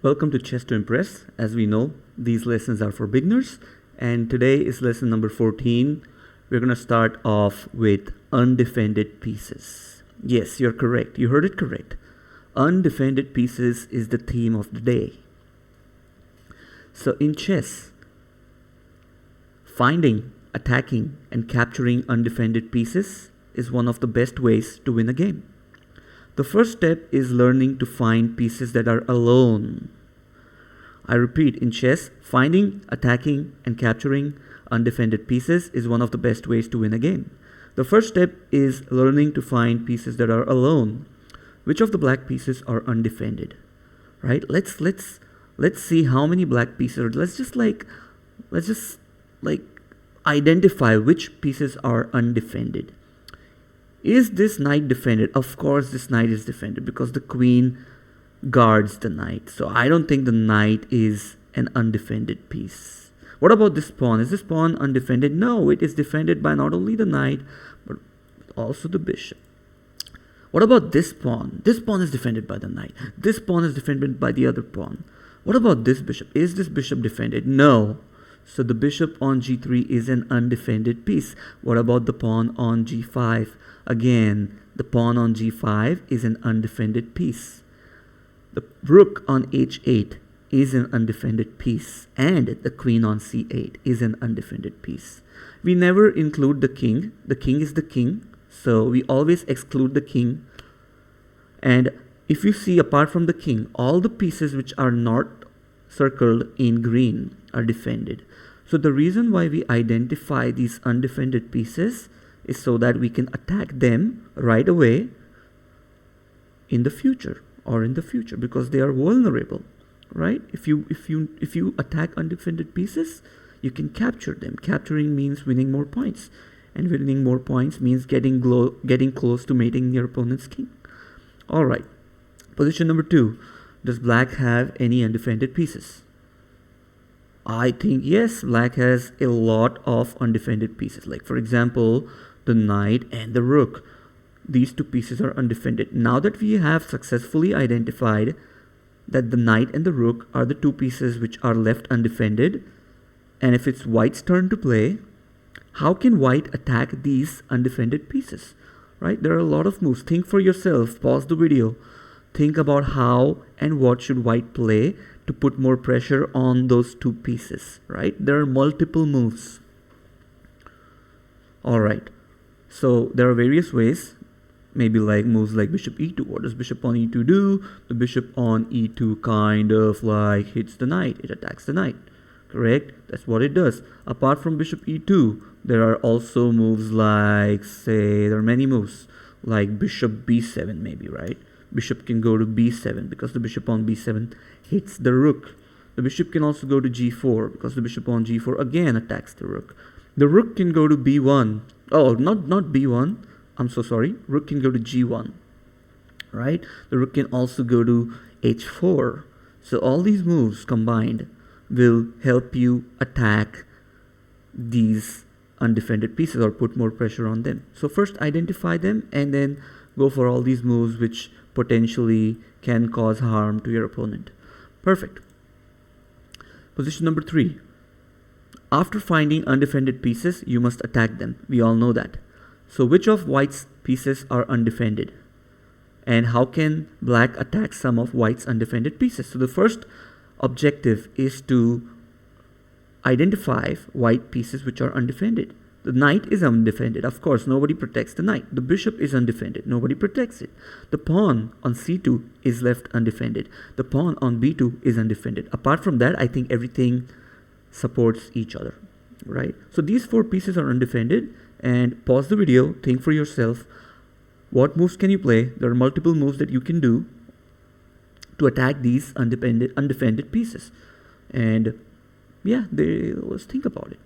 Welcome to Chess to Impress. As we know, these lessons are for beginners, and today is lesson number 14. We're going to start off with undefended pieces. Yes, you're correct. You heard it correct. Undefended pieces is the theme of the day. So in chess, finding, attacking, and capturing undefended pieces is one of the best ways to win a game. The first step is learning to find pieces that are alone. I repeat, in chess, finding, attacking, and capturing undefended pieces is one of the best ways to win a game. The first step is learning to find pieces that are alone. Which of the black pieces are undefended? Right? Let's see how many black pieces are. Let's just identify which pieces are undefended. Is this knight defended? Of course this knight is defended because the queen guards the knight. So I don't think the knight is an undefended piece. What about this pawn? Is this pawn undefended? No, it is defended by not only the knight but also the bishop. What about this pawn? This pawn is defended by the knight. This pawn is defended by the other pawn. What about this bishop? Is this bishop defended? No. So the bishop on g3 is an undefended piece. What about the pawn on g5? Again, the pawn on g5 is an undefended piece. The rook on h8 is an undefended piece. And the queen on c8 is an undefended piece. We never include the king. The king is the king. So we always exclude the king. And if you see, apart from the king, all the pieces which are not circled in green are defended. So the reason why we identify these undefended pieces is so that we can attack them right away in the future because they are vulnerable, right? If you attack undefended pieces, you can capture them. Capturing means winning more points, and winning more points means getting close to mating your opponent's king. All right. Position number 2. Does black have any undefended pieces? I think yes, black has a lot of undefended pieces. Like, for example, the knight and the rook. These two pieces are undefended. Now that we have successfully identified that the knight and the rook are the two pieces which are left undefended, and if it's white's turn to play, how can white attack these undefended pieces? Right? There are a lot of moves. Think for yourself. Pause the video. Think about how and what should white play to put more pressure on those two pieces, right? There are multiple moves. All right. So there are various ways, maybe like moves like bishop e2. What does bishop on e2 do? The bishop on e2 kind of like hits the knight. It attacks the knight, correct? That's what it does. Apart from bishop e2, there are also moves like, say, there are many moves like bishop b7 maybe, right? Bishop can go to b7 because the bishop on b7 hits the rook. The bishop can also go to g4 because the bishop on g4 again attacks the rook. The rook can go to b1. Oh, not b1. I'm so sorry. Rook can go to g1, right? The rook can also go to h4. So all these moves combined will help you attack these undefended pieces or put more pressure on them. So first identify them and then go for all these moves which potentially can cause harm to your opponent. Perfect. Position number 3. After finding undefended pieces, you must attack them. We all know that. So which of white's pieces are undefended? And how can black attack some of white's undefended pieces? So the first objective is to identify white pieces which are undefended. The knight is undefended. Of course, nobody protects the knight. The bishop is undefended. Nobody protects it. The pawn on c2 is left undefended. The pawn on b2 is undefended. Apart from that, I think everything supports each other, right? So these 4 pieces are undefended. And pause the video. Think for yourself. What moves can you play? There are multiple moves that you can do to attack these undefended pieces. And yeah, let's think about it.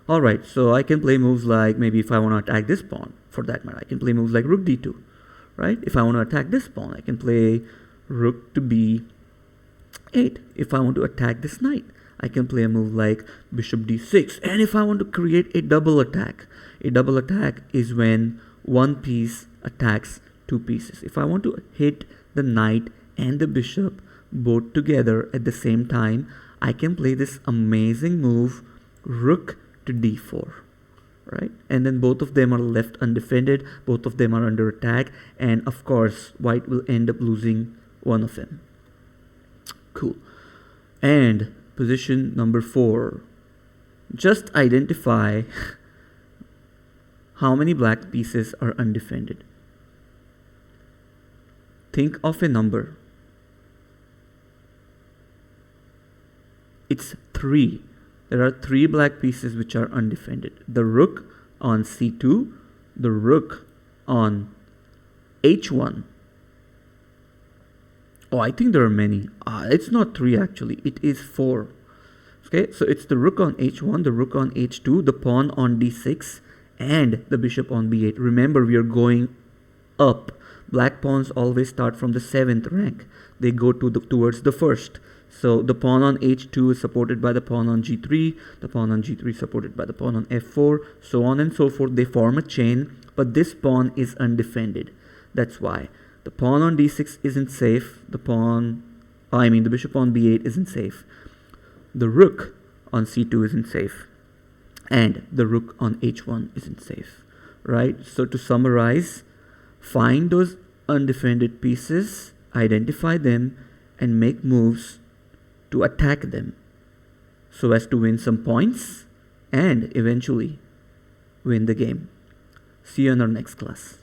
Alright, so I can play moves like, maybe if I want to attack this pawn, for that matter, I can play moves like rook d2, right? If I want to attack this pawn, I can play rook to b8. If I want to attack this knight, I can play a move like bishop d6. And if I want to create a double attack is when one piece attacks two pieces. If I want to hit the knight and the bishop both together at the same time, I can play this amazing move, rook to d4. Right? And then both of them are left undefended, both of them are under attack, and of course, white will end up losing one of them. Cool. And position number 4. Just identify how many black pieces are undefended. Think of a number. It's 3. There are 3 black pieces which are undefended. The rook on c2, the rook on h1. Oh, I think there are many. It's not 3 actually, it is 4. Okay, so it's the rook on h1, the rook on h2, the pawn on d6, and the bishop on b8. Remember, we are going up. Black pawns always start from the 7th rank. They go towards the 1st. So the pawn on h2 is supported by the pawn on g3, the pawn on g3 is supported by the pawn on f4, so on and so forth. They form a chain, but this pawn is undefended. That's why. The pawn on d6 isn't safe. The bishop on b8 isn't safe. The rook on c2 isn't safe. And the rook on h1 isn't safe. Right? So to summarize, find those undefended pieces, identify them, and make moves to attack them so as to win some points and eventually win the game. See you in our next class.